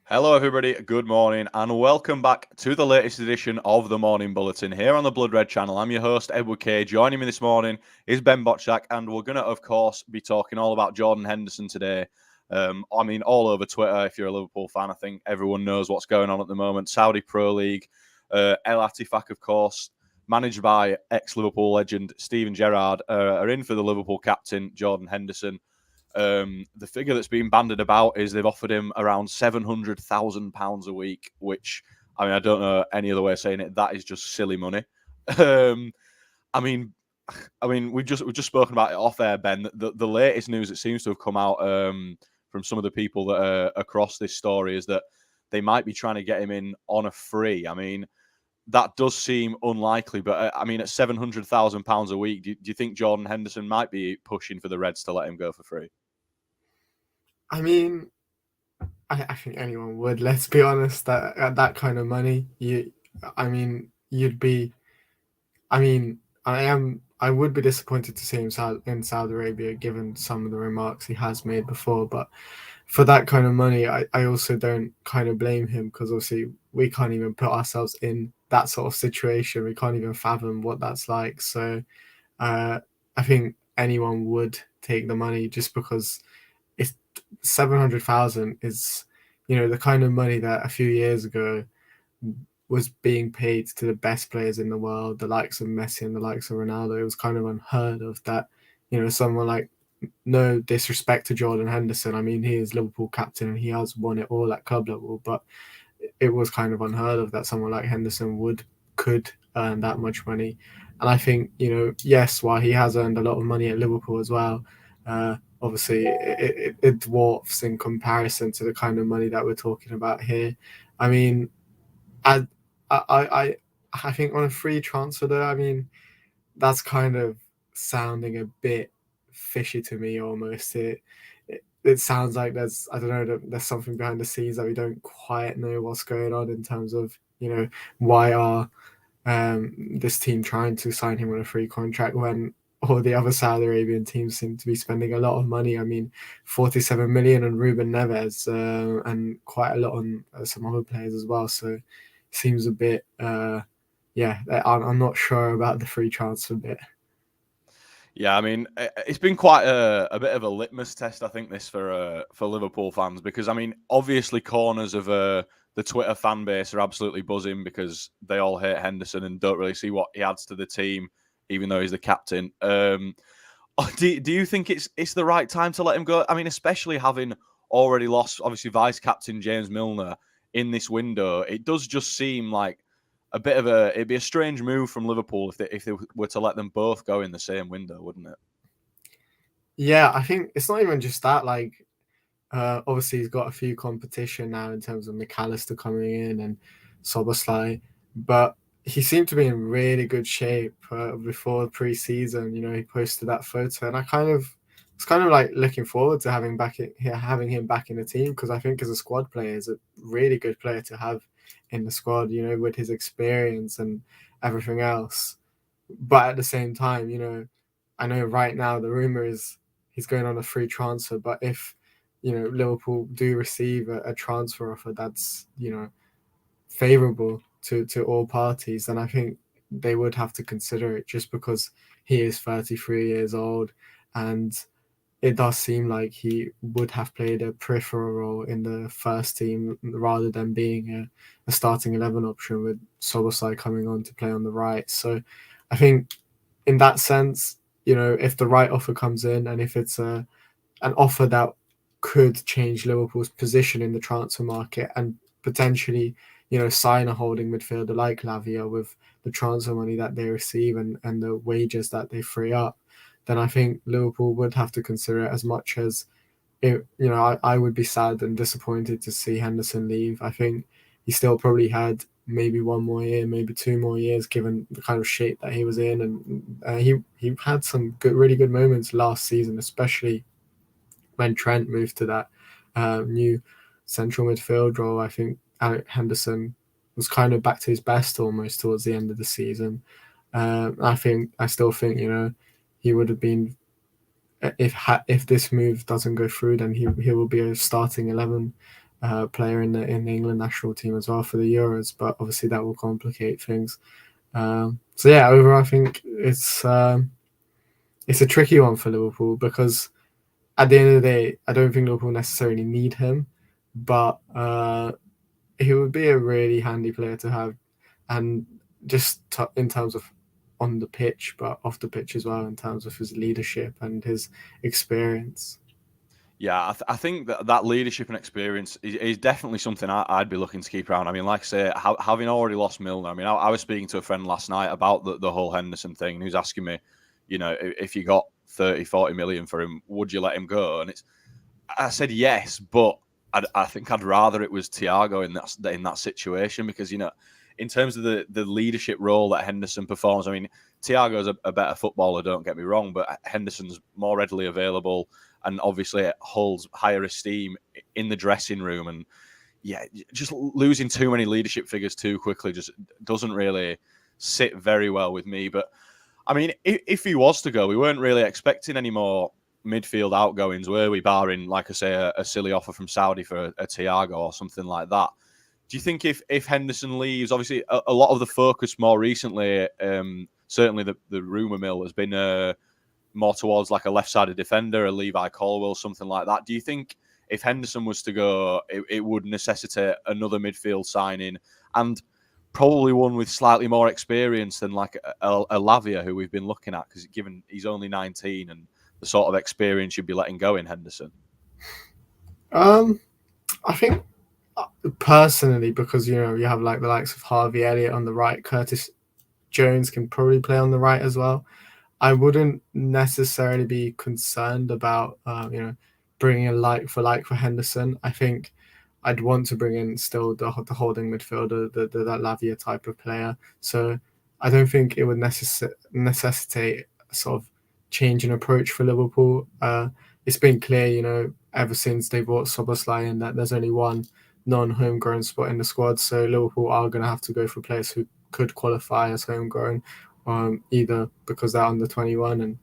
Hello, everybody. Good morning, and welcome back to the latest edition of the Morning Bulletin here on the Blood Red channel. I'm your host, Edward Kay. Joining me this morning is Ben Bocsak, and we're going to, of course, be talking all about Jordan Henderson today. All over Twitter, if you're a Liverpool fan, I think everyone knows what's going on at the moment. Saudi Pro League, Ettifaq, of course, managed by ex-Liverpool legend Steven Gerrard, are in for the Liverpool captain, Jordan Henderson. The figure that's been bandied about is they've offered him around £700,000 a week, which, I don't know any other way of saying it. That is just silly money. um, I mean, we've just spoken about it off air, Ben. The latest news that seems to have come out from some of the people that are across this story is that they might be trying to get him in on a free. That does seem unlikely, but at £700,000 a week, do you think Jordan Henderson might be pushing for the Reds to let him go for free? I think anyone would. Let's be honest. That at that kind of money, you'd be. I would be disappointed to see him in Saudi Arabia, given some of the remarks he has made before. But for that kind of money, I also don't kind of blame him, because obviously we can't even put ourselves in that sort of situation. We can't even fathom what that's like. So I think anyone would take the money, just because if 700,000 is, the kind of money that a few years ago was being paid to the best players in the world, the likes of Messi and the likes of Ronaldo. It was kind of unheard of that, someone like, no disrespect to Jordan Henderson. I mean, he is Liverpool captain and he has won it all at club level, but it was kind of unheard of that someone like Henderson could earn that much money. And I think, yes, while he has earned a lot of money at Liverpool as well, obviously it dwarfs in comparison to the kind of money that we're talking about here. I mean, I I I think on a free transfer though, that's kind of sounding a bit fishy to me almost. It sounds like there's, I don't know, there's something behind the scenes that we don't quite know what's going on in terms of, why are this team trying to sign him on a free contract when all the other Saudi Arabian teams seem to be spending a lot of money. 47 million on Ruben Neves, and quite a lot on some other players as well. So it seems a bit, yeah, I'm not sure about the free transfer bit. Yeah, it's been quite a bit of a litmus test, I think, this for Liverpool fans, because obviously corners of the Twitter fan base are absolutely buzzing because they all hate Henderson and don't really see what he adds to the team, even though he's the captain. Do you think it's the right time to let him go? Especially having already lost, obviously, vice captain James Milner in this window, it does just seem like it'd be a strange move from Liverpool if they were to let them both go in the same window, wouldn't it? Yeah, I think it's not even just that. Like, obviously, he's got a few competition now in terms of McAllister coming in and Soboslai, but he seemed to be in really good shape before pre-season. He posted that photo, and it's kind of like looking forward to having him back in the team, because I think as a squad player, he's a really good player to have in the squad. With his experience and everything else. But at the same time, I know right now the rumor is he's going on a free transfer, but if Liverpool do receive a transfer offer that's favorable to all parties, then I think they would have to consider it, just because he is 33 years old, and it does seem like he would have played a peripheral role in the first team rather than being a starting 11 option, with Soboslai coming on to play on the right. So I think in that sense, if the right offer comes in, and if it's an offer that could change Liverpool's position in the transfer market and potentially, sign a holding midfielder like Lavia with the transfer money that they receive and the wages that they free up, then I think Liverpool would have to consider it. As much as I would be sad and disappointed to see Henderson leave. I think he still probably had maybe one more year, maybe 2 more years, given the kind of shape that he was in, and he had some really good moments last season, especially when Trent moved to that new central midfield role. I think Alec Henderson was kind of back to his best almost towards the end of the season. I still think he would have been, if this move doesn't go through, then he will be a starting 11 player in the England national team as well for the Euros, but obviously that will complicate things. So yeah, overall, I think it's a tricky one for Liverpool because at the end of the day, I don't think Liverpool necessarily need him, but he would be a really handy player to have, and just in terms of on the pitch, but off the pitch as well, in terms of his leadership and his experience. Yeah, I think that leadership and experience is definitely something I'd be looking to keep around. I mean, like I say, having already lost Milner, I mean, I was speaking to a friend last night about the whole Henderson thing, and he was asking me, if you got 30, 40 million for him, would you let him go? And I said yes, but I think I'd rather it was Thiago in that situation because, in terms of the leadership role that Henderson performs, I mean, Thiago's a better footballer, don't get me wrong, but Henderson's more readily available and obviously holds higher esteem in the dressing room. And yeah, just losing too many leadership figures too quickly just doesn't really sit very well with me. But I mean, if he was to go, we weren't really expecting any more midfield outgoings, were we? Barring, like I say, a silly offer from Saudi for a Thiago or something like that. Do you think if Henderson leaves, obviously a lot of the focus more recently, certainly the rumour mill has been more towards like a left-sided defender, a Levi Colwill, something like that. Do you think if Henderson was to go, it would necessitate another midfield signing and probably one with slightly more experience than like a Lavia, who we've been looking at, because given he's only 19 and the sort of experience you'd be letting go in Henderson? I think personally, because you have like the likes of Harvey Elliott on the right, Curtis Jones can probably play on the right as well. I wouldn't necessarily be concerned about bringing a like for Henderson. I think I'd want to bring in still the holding midfielder, that Lavia type of player. So I don't think it would necessitate a sort of change in approach for Liverpool. It's been clear, ever since they brought Szoboszlai in, that there's only one non-homegrown spot in the squad. So Liverpool are going to have to go for players who could qualify as homegrown, either because they're under 21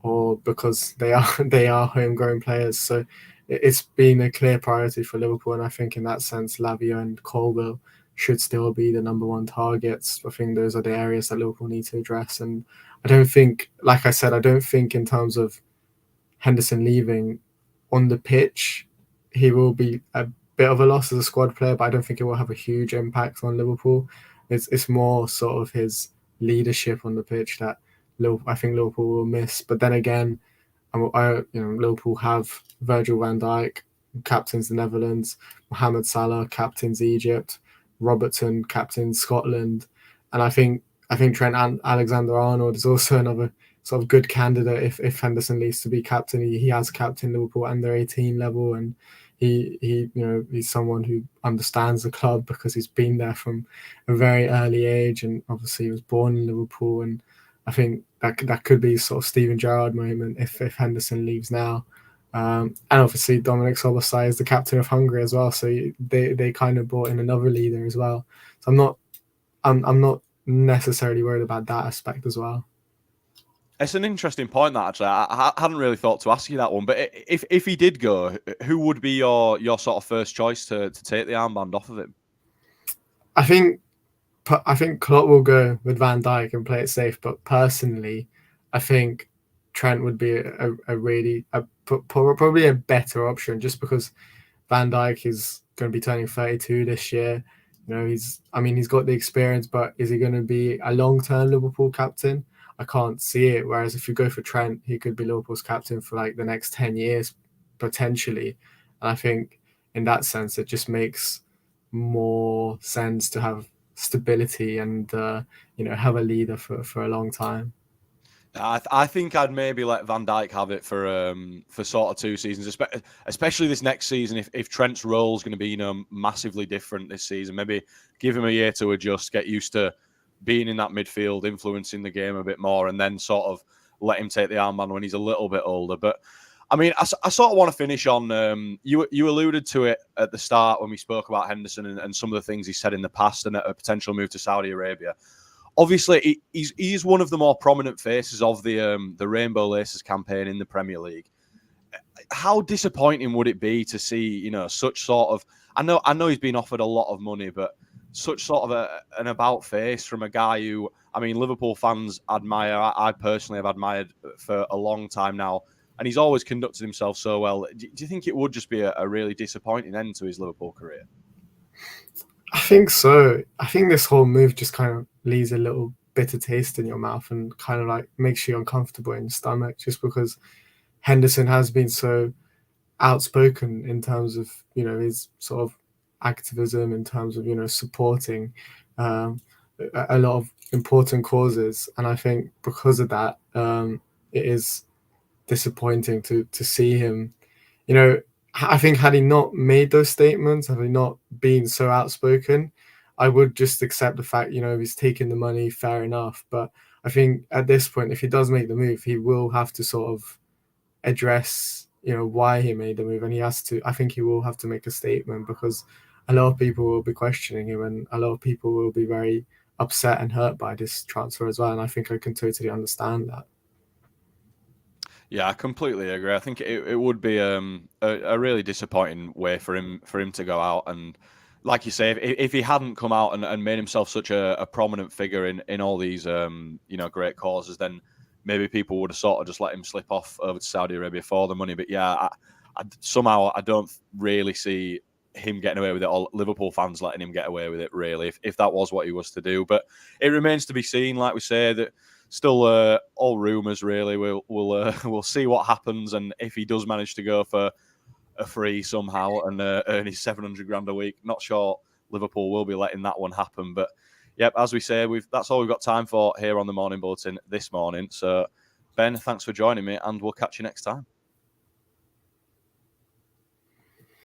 or because they are homegrown players. So it's been a clear priority for Liverpool, and I think in that sense, Lavia and Colwill should still be the number one targets. I think those are the areas that Liverpool need to address, and I don't think, like I said, in terms of Henderson leaving on the pitch, he will be a bit of a loss as a squad player, but I don't think it will have a huge impact on Liverpool. It's more sort of his leadership on the pitch that I think Liverpool will miss. But then again, Liverpool have Virgil van Dijk, captains the Netherlands, Mohamed Salah, captains Egypt, Robertson, captains Scotland, and I think Trent Alexander-Arnold is also another sort of good candidate if Henderson leaves to be captain. He has captained Liverpool under 18 level, and he's someone who understands the club because he's been there from a very early age, and obviously he was born in Liverpool. And I think that could be sort of Steven Gerrard moment if Henderson leaves now. And obviously Dominic Szoboszlai is the captain of Hungary as well, so they kind of brought in another leader as well. So I'm not necessarily worried about that aspect as well. It's an interesting point, that actually. I hadn't really thought to ask you that one, but if he did go, who would be your sort of first choice to take the armband off of him? I think Klopp will go with Van Dijk and play it safe, but personally, I think Trent would be probably a better option, just because Van Dijk is going to be turning 32 this year. He's got the experience, but is he going to be a long-term Liverpool captain? I can't see it. Whereas if you go for Trent, he could be Liverpool's captain for like the next 10 years, potentially. And I think in that sense, it just makes more sense to have stability and, have a leader for a long time. I think I'd maybe let Van Dijk have it for sort of 2 seasons, especially this next season. If Trent's role is going to be massively different this season, maybe give him a year to adjust, get used to being in that midfield, influencing the game a bit more, and then sort of let him take the armband when he's a little bit older. But I mean, I sort of want to finish on you alluded to it at the start when we spoke about Henderson and some of the things he said in the past and a potential move to Saudi Arabia. Obviously, he's one of the more prominent faces of the Rainbow Laces campaign in the Premier League. how disappointing would it be to see, such sort of, I know he's been offered a lot of money, but such sort of an about face from a guy who, I mean, Liverpool fans admire. I personally have admired for a long time now, and he's always conducted himself so well. Do you think it would just be a really disappointing end to his Liverpool career? I think so. I think this whole move just kind of leaves a little bitter taste in your mouth and kind of like makes you uncomfortable in your stomach, just because Henderson has been so outspoken in terms of his sort of activism, in terms of supporting a lot of important causes, and I think because of that, it is disappointing to see him. I think had he not made those statements, had he not been so outspoken, I would just accept the fact, he's taking the money, fair enough. But I think at this point, if he does make the move, he will have to sort of address, why he made the move. And I think he will have to make a statement, because a lot of people will be questioning him and a lot of people will be very upset and hurt by this transfer as well. And I think I can totally understand that. Yeah, I completely agree. I think it would be a really disappointing way for him to go out. And like you say, if he hadn't come out and made himself such a prominent figure in all these great causes, then maybe people would have sort of just let him slip off over to Saudi Arabia for the money. But yeah, somehow I don't really see him getting away with it, or Liverpool fans letting him get away with it, really, if that was what he was to do. But it remains to be seen. Like we say, that still all rumours, really. We'll see what happens, and if he does manage to go for a free somehow and earn his 700 grand a week, not sure Liverpool will be letting that one happen. But yep, as we say, that's all we've got time for here on the Morning Bulletin this morning. So Ben, thanks for joining me, and we'll catch you next time.